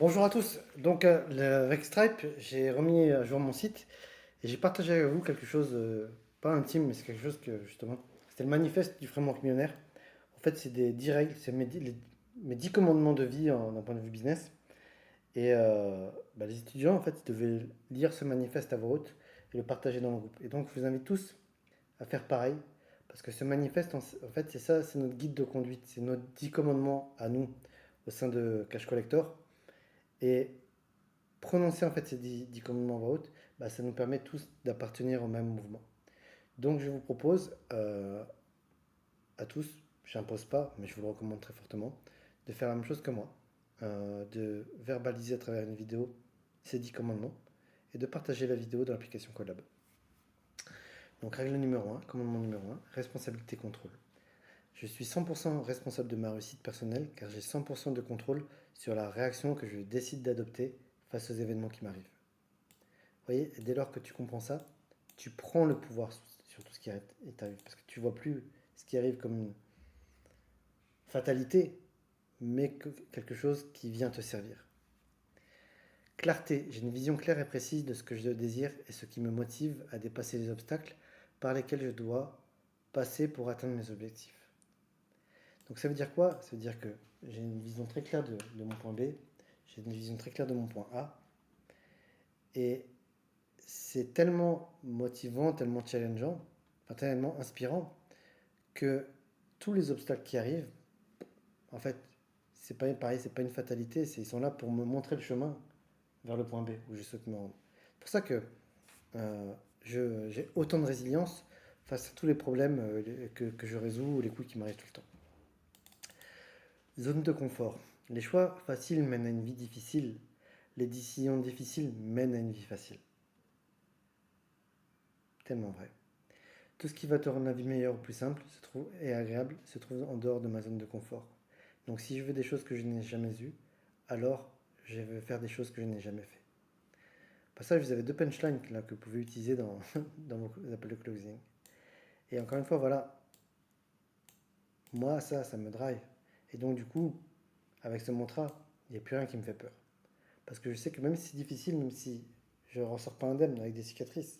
Bonjour à tous. Donc, avec Stripe, j'ai remis à jour mon site et j'ai partagé avec vous quelque chose, pas intime, mais c'est quelque chose que justement, c'était le manifeste du framework millionnaire. En fait, c'est des 10 règles, c'est mes 10 commandements de vie d'un point de vue business. Et les étudiants, en fait, ils devaient lire ce manifeste à voix haute et le partager dans le groupe. Et donc, je vous invite tous à faire pareil parce que ce manifeste, en fait, c'est ça, c'est notre guide de conduite, c'est nos 10 commandements à nous au sein de Cash Collector. Et prononcer en fait ces 10 commandements en voix haute, ça nous permet tous d'appartenir au même mouvement. Donc je vous propose à tous, je n'impose pas, mais je vous le recommande très fortement, de faire la même chose que moi, de verbaliser à travers une vidéo ces 10 commandements et de partager la vidéo dans l'application Collab. Donc règle numéro un, commandement numéro un, responsabilité contrôle. Je suis 100% responsable de ma réussite personnelle car j'ai 100% de contrôle sur la réaction que je décide d'adopter face aux événements qui m'arrivent. Vous voyez, dès lors que tu comprends ça, tu prends le pouvoir sur tout ce qui t'arrive. Parce que tu vois plus ce qui arrive comme une fatalité, mais quelque chose qui vient te servir. Clarté, j'ai une vision claire et précise de ce que je désire et ce qui me motive à dépasser les obstacles par lesquels je dois passer pour atteindre mes objectifs. Donc ça veut dire quoi? Ça veut dire que j'ai une vision très claire de mon point B, j'ai une vision très claire de mon point A, et c'est tellement motivant, tellement challengeant, enfin, tellement inspirant, que tous les obstacles qui arrivent, en fait, c'est pas pareil, c'est pas une fatalité, ils sont là pour me montrer le chemin vers le point B où je souhaite me rendre. C'est pour ça que euh, j'ai autant de résilience face à tous les problèmes que je résous ou les coups qui m'arrivent tout le temps. Zone de confort. Les choix faciles mènent à une vie difficile, les décisions difficiles mènent à une vie facile. Tellement vrai. Tout ce qui va te rendre la vie meilleure ou plus simple et agréable se trouve en dehors de ma zone de confort. Donc si je veux des choses que je n'ai jamais eues, alors je vais faire des choses que je n'ai jamais fait. Au passage, vous avez deux punchlines là, que vous pouvez utiliser dans, dans vos appels de closing. Et encore une fois, voilà, moi, ça me drive. Et donc, du coup, avec ce mantra, il n'y a plus rien qui me fait peur. Parce que je sais que même si c'est difficile, même si je ne ressors pas indemne avec des cicatrices,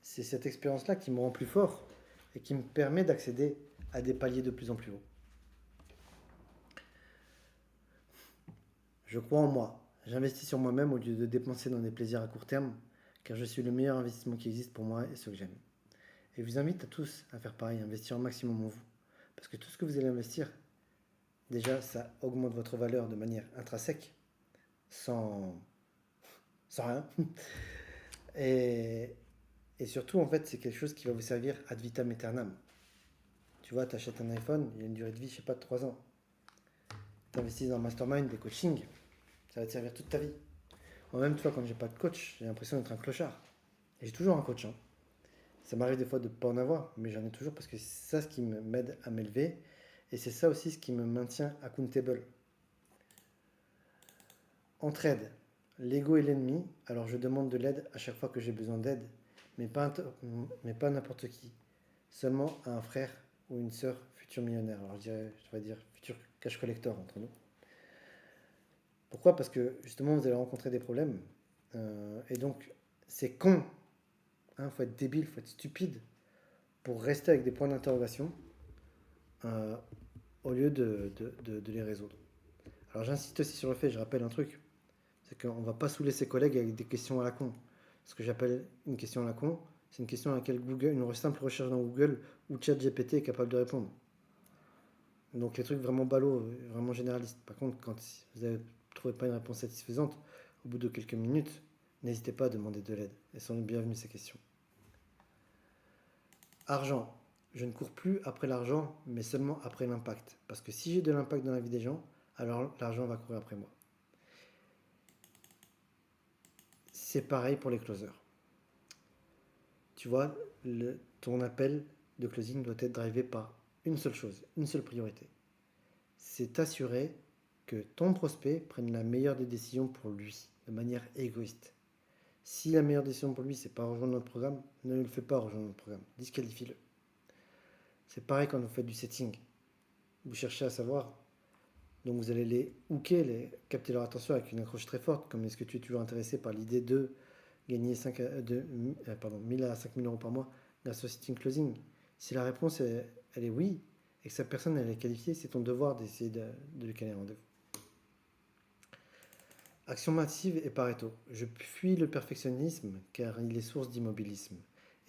c'est cette expérience-là qui me rend plus fort et qui me permet d'accéder à des paliers de plus en plus hauts. Je crois en moi. J'investis sur moi-même au lieu de dépenser dans des plaisirs à court terme, car je suis le meilleur investissement qui existe pour moi et ceux que j'aime. Et je vous invite à tous à faire pareil, investir au maximum en vous. Parce que tout ce que vous allez investir, déjà, ça augmente votre valeur de manière intrinsèque, sans, sans rien. Et, et surtout, en fait, c'est quelque chose qui va vous servir ad vitam aeternam. Tu vois, tu achètes un iPhone, il y a une durée de vie, je sais pas, de 3 ans. Tu investis dans un mastermind, des coachings, ça va te servir toute ta vie. Moi-même, tu vois, quand j'ai pas de coach, j'ai l'impression d'être un clochard. Et j'ai toujours un coach, hein. Ça m'arrive des fois de ne pas en avoir, mais j'en ai toujours parce que c'est ça ce qui m'aide à m'élever. Et c'est ça aussi ce qui me maintient accountable. Entraide. L'ego est l'ennemi, alors je demande de l'aide à chaque fois que j'ai besoin d'aide, mais pas n'importe qui. Seulement à un frère ou une sœur futur millionnaire. Alors je vais dire futur cash collector entre nous. Pourquoi? Parce que justement vous allez rencontrer des problèmes. Et donc c'est con. Il faut être débile, il faut être stupide pour rester avec des points d'interrogation euh, au lieu de les résoudre. Alors j'insiste aussi sur le fait, je rappelle un truc, c'est qu'on ne va pas saouler ses collègues avec des questions à la con. Ce que j'appelle une question à la con, c'est une question à laquelle Google, une simple recherche dans Google ou ChatGPT est capable de répondre. Donc les trucs vraiment ballots, vraiment généralistes. Par contre, quand vous ne trouvez pas une réponse satisfaisante, au bout de quelques minutes, n'hésitez pas à demander de l'aide. Elles sont les bienvenues ces questions. Argent. Je ne cours plus après l'argent, mais seulement après l'impact. Parce que si j'ai de l'impact dans la vie des gens, alors l'argent va courir après moi. C'est pareil pour les closers. Tu vois, ton appel de closing doit être drivé par une seule chose, une seule priorité. C'est t'assurer que ton prospect prenne la meilleure des décisions pour lui, de manière égoïste. Si la meilleure décision pour lui, c'est pas rejoindre notre programme, ne le fais pas rejoindre notre programme. Disqualifie-le. C'est pareil quand vous faites du setting. Vous cherchez à savoir Donc vous allez les hooker, capter leur attention avec une accroche très forte, comme est-ce que tu es toujours intéressé par l'idée de gagner 1000 à 5000 euros par mois grâce au sitting closing. Si la réponse elle est oui, et que cette personne elle est qualifiée, c'est ton devoir d'essayer de lui caler un rendez-vous. Action massive et Pareto. Je fuis le perfectionnisme car il est source d'immobilisme.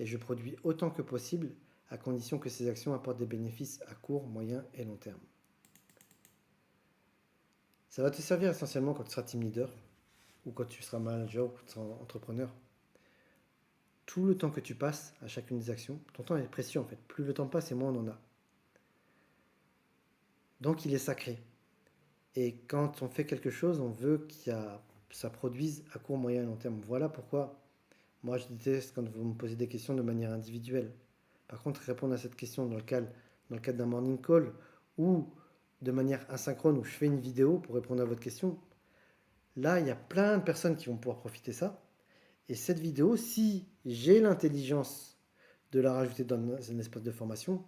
Et je produis autant que possible à condition que ces actions apportent des bénéfices à court, moyen et long terme. Ça va te servir essentiellement quand tu seras team leader ou quand tu seras manager ou quand tu seras entrepreneur. Tout le temps que tu passes à chacune des actions, ton temps est précieux en fait. Plus le temps passe et moins on en a. Donc il est sacré. Et quand on fait quelque chose, on veut ça produise à court, moyen et long terme. Voilà pourquoi moi je déteste quand vous me posez des questions de manière individuelle. Par contre, répondre à cette question dans le cadre d'un morning call ou de manière asynchrone où je fais une vidéo pour répondre à votre question, là il y a plein de personnes qui vont pouvoir profiter de ça. Et cette vidéo, si j'ai l'intelligence de la rajouter dans un espace de formation,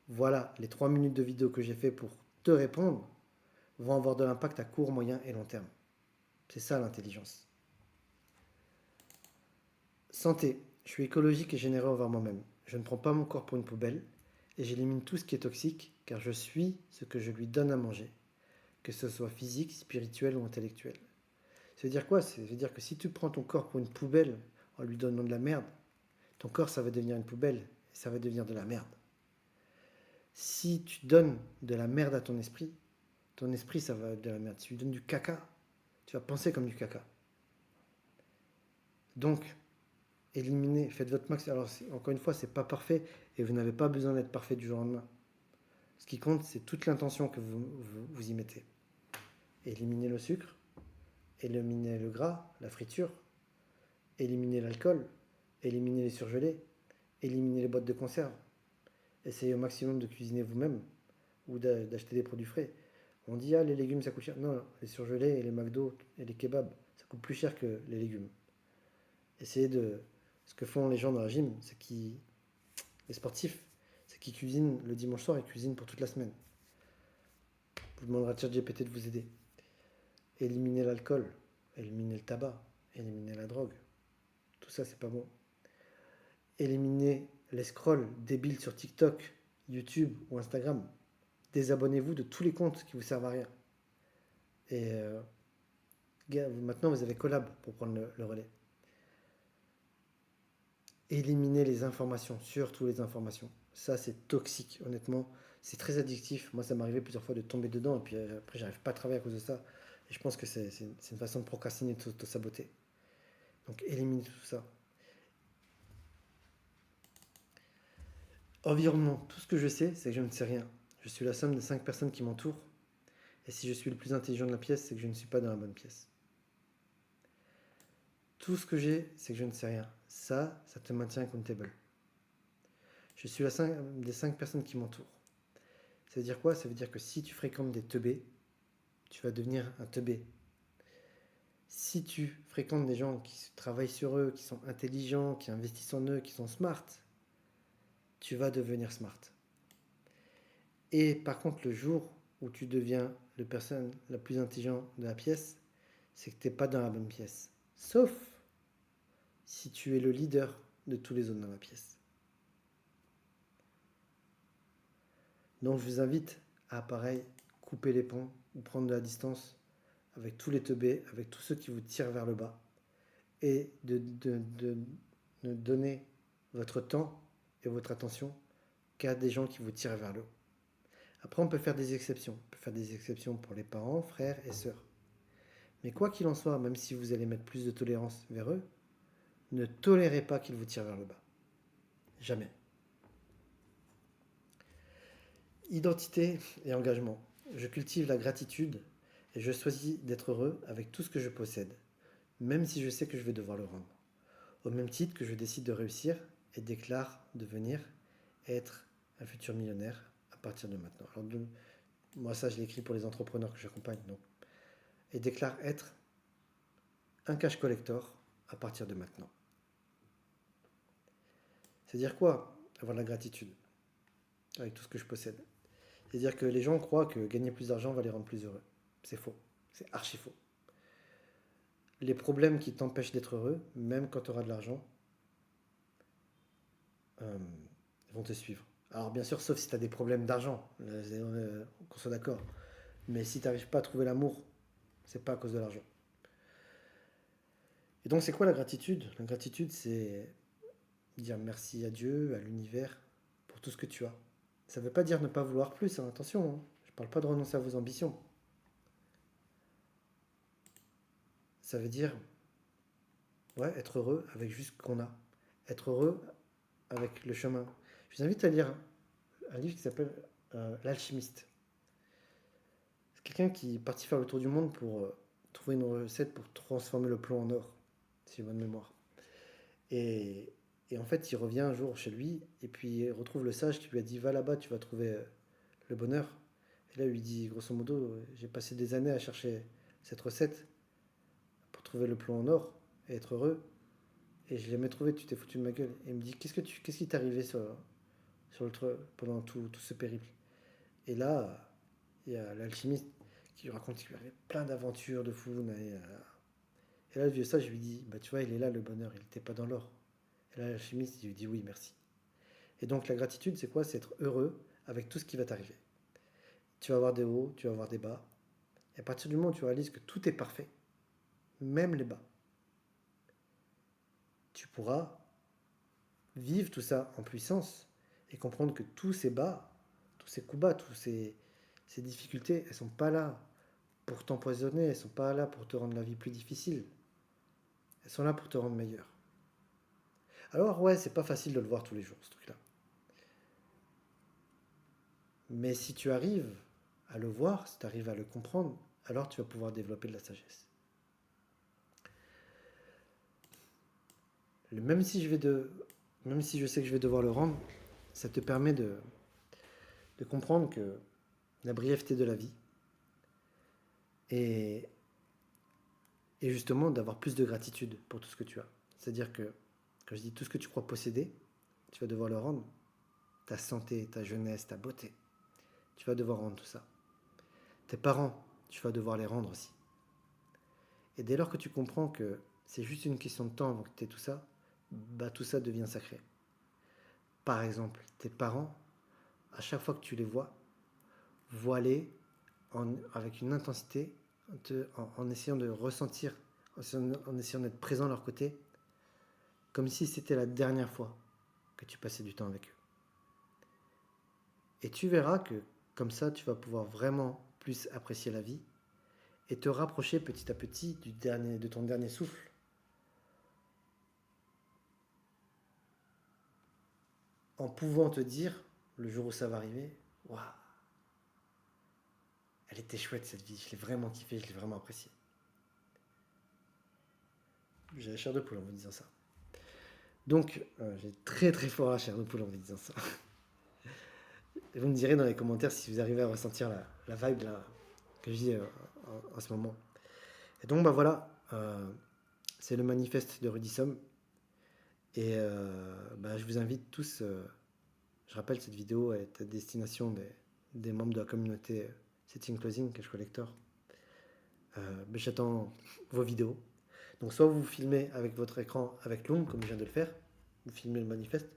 voilà, les 3 minutes de vidéo que j'ai fait pour te répondre vont avoir de l'impact à court, moyen et long terme. C'est ça l'intelligence. Santé. Je suis écologique et généreux envers moi-même. Je ne prends pas mon corps pour une poubelle et j'élimine tout ce qui est toxique car je suis ce que je lui donne à manger, que ce soit physique, spirituel ou intellectuel. Ça veut dire quoi? Ça veut dire que si tu prends ton corps pour une poubelle en lui donnant de la merde, ton corps ça va devenir une poubelle et ça va devenir de la merde. Si tu donnes de la merde à ton esprit ça va être de la merde. Si tu lui donnes du caca, tu vas penser comme du caca. Donc, éliminez, faites votre max. Alors, encore une fois, c'est pas parfait et vous n'avez pas besoin d'être parfait du jour au lendemain. Ce qui compte, c'est toute l'intention que vous y mettez. Éliminez le sucre, éliminez le gras, la friture, éliminez l'alcool, éliminez les surgelés, éliminez les boîtes de conserve. Essayez au maximum de cuisiner vous-même ou d'acheter des produits frais. On dit, ah, les légumes, ça coûte cher. Non, les surgelés et les McDo et les kebabs, ça coûte plus cher que les légumes. Essayez de... Ce que font les gens dans la gym, c'est qu'ils... Les sportifs, c'est qu'ils cuisinent le dimanche soir et cuisinent pour toute la semaine. Vous demanderez à ChatGPT de vous aider. Éliminez l'alcool, éliminez le tabac, éliminez la drogue. Tout ça, c'est pas bon. Éliminez les scrolls débiles sur TikTok, YouTube ou Instagram. Désabonnez-vous de tous les comptes qui vous servent à rien. Et maintenant, vous avez Collab pour prendre le relais. Éliminez les informations, surtout les informations. Ça, c'est toxique, honnêtement. C'est très addictif. Moi, ça m'est arrivé plusieurs fois de tomber dedans, et puis après, j'arrive pas à travailler à cause de ça. Et je pense que c'est une façon de procrastiner, de saboter. Donc, éliminez tout ça. Environnement. Tout ce que je sais, c'est que je ne sais rien. Je suis la somme des 5 personnes qui m'entourent. Et si je suis le plus intelligent de la pièce, c'est que je ne suis pas dans la bonne pièce. Tout ce que j'ai, c'est que je ne sais rien. Ça te maintient accountable. Je suis des 5 personnes qui m'entourent. Ça veut dire quoi? Ça veut dire que si tu fréquentes des teubés, tu vas devenir un teubé. Si tu fréquentes des gens qui travaillent sur eux, qui sont intelligents, qui investissent en eux, qui sont smart, tu vas devenir smart. Et par contre, le jour où tu deviens la personne la plus intelligente de la pièce, c'est que tu n'es pas dans la bonne pièce. Sauf si tu es le leader de tous les autres dans la pièce. Donc je vous invite à, pareil, couper les ponts ou prendre de la distance avec tous les teubés, avec tous ceux qui vous tirent vers le bas, et de donner votre temps et votre attention qu'à des gens qui vous tirent vers le haut. Après, on peut faire des exceptions. On peut faire des exceptions pour les parents, frères et sœurs. Mais quoi qu'il en soit, même si vous allez mettre plus de tolérance vers eux, ne tolérez pas qu'ils vous tirent vers le bas. Jamais. Identité et engagement. Je cultive la gratitude et je choisis d'être heureux avec tout ce que je possède, même si je sais que je vais devoir le rendre. Au même titre que je décide de réussir et déclare devenir être un futur millionnaire à partir de maintenant. Alors, moi, ça, je l'écris pour les entrepreneurs que j'accompagne. Donc, et déclare être un cash collector à partir de maintenant. C'est-à-dire quoi? Avoir de la gratitude avec tout ce que je possède. C'est-à-dire que les gens croient que gagner plus d'argent va les rendre plus heureux. C'est faux. C'est archi faux. Les problèmes qui t'empêchent d'être heureux, même quand tu auras de l'argent, euh, vont te suivre. Alors bien sûr, sauf si tu as des problèmes d'argent, qu'on soit d'accord. Mais si tu n'arrives pas à trouver l'amour, c'est pas à cause de l'argent. Et donc c'est quoi la gratitude? La gratitude, c'est dire merci à Dieu, à l'univers, pour tout ce que tu as. Ça ne veut pas dire ne pas vouloir plus, hein, attention, hein. Je ne parle pas de renoncer à vos ambitions. Ça veut dire ouais, être heureux avec juste ce qu'on a. Être heureux avec le chemin. Je vous invite à lire un livre qui s'appelle L'Alchimiste. C'est quelqu'un qui est parti faire le tour du monde pour trouver une recette pour transformer le plomb en or, si j'ai bonne mémoire. Et, et en fait, il revient un jour chez lui et puis il retrouve le sage qui lui a dit va là-bas, tu vas trouver le bonheur. Et là, il lui dit grosso modo j'ai passé des années à chercher cette recette pour trouver le plomb en or et être heureux. Et je l'ai jamais trouvé, tu t'es foutu de ma gueule. Et il me dit qu'est-ce qui t'est arrivé pendant tout ce périple. Et là, il y a l'alchimiste qui lui raconte qu'il avait plein d'aventures de fou. Et là, le vieux sage lui dit bah, tu vois, il est là le bonheur, il n'était pas dans l'or. Et là, l'alchimiste, il lui dit oui, merci. Et donc, la gratitude, c'est quoi? C'est être heureux avec tout ce qui va t'arriver. Tu vas avoir des hauts, tu vas avoir des bas. Et à partir du moment où tu réalises que tout est parfait, même les bas, tu pourras vivre tout ça en puissance et comprendre que tous ces bas, tous ces coups bas, ces difficultés, elles ne sont pas là pour t'empoisonner, elles ne sont pas là pour te rendre la vie plus difficile. Elles sont là pour te rendre meilleur. Alors ouais, c'est pas facile de le voir tous les jours, ce truc-là. Mais si tu arrives à le voir, si tu arrives à le comprendre, alors tu vas pouvoir développer de la sagesse. Même si même si je sais que je vais devoir le rendre, ça te permet de comprendre que la brièveté de la vie et, et justement d'avoir plus de gratitude pour tout ce que tu as. C'est-à-dire que quand je dis tout ce que tu crois posséder, tu vas devoir le rendre. Ta santé, ta jeunesse, ta beauté, tu vas devoir rendre tout ça. Tes parents, tu vas devoir les rendre aussi. Et dès lors que tu comprends que c'est juste une question de temps avant que tu aies tout ça, bah tout ça devient sacré. Par exemple, tes parents, à chaque fois que tu les vois-les avec une intensité, en essayant de ressentir, en essayant d'être présent à leur côté, comme si c'était la dernière fois que tu passais du temps avec eux. Et tu verras que comme ça, tu vas pouvoir vraiment plus apprécier la vie et te rapprocher petit à petit de ton dernier souffle. En pouvant te dire, le jour où ça va arriver, waouh, elle était chouette cette vie, je l'ai vraiment kiffé, je l'ai vraiment appréciée. J'ai la chair de poule en vous disant ça. Donc, j'ai très très fort la chair de poule en vous disant ça. Et vous me direz dans les commentaires si vous arrivez à ressentir la vibe là, que je dis en ce moment. Et donc, bah voilà, c'est le manifeste de Rudissom. Et bah, je vous invite tous, je rappelle, cette vidéo est à destination des membres de la communauté Setting Closing, Cash Collector. Mais j'attends vos vidéos. Donc, soit vous filmez avec votre écran avec Loom, comme je viens de le faire, vous filmez le manifeste,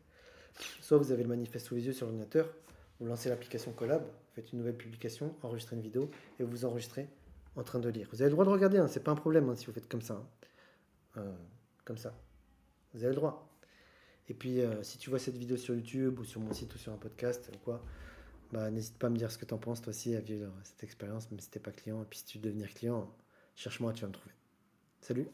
soit vous avez le manifeste sous les yeux sur l'ordinateur, vous lancez l'application Collab, vous faites une nouvelle publication, enregistrez une vidéo et vous enregistrez en train de lire. Vous avez le droit de regarder, hein, c'est pas un problème hein, si vous faites comme ça. Comme ça. Vous avez le droit. Et puis, si tu vois cette vidéo sur YouTube ou sur mon site ou sur un podcast ou quoi, bah, n'hésite pas à me dire ce que tu en penses toi aussi à vivre cette expérience, même si t'es pas client. Et puis, si tu veux devenir client, cherche-moi, tu vas me trouver. Salut!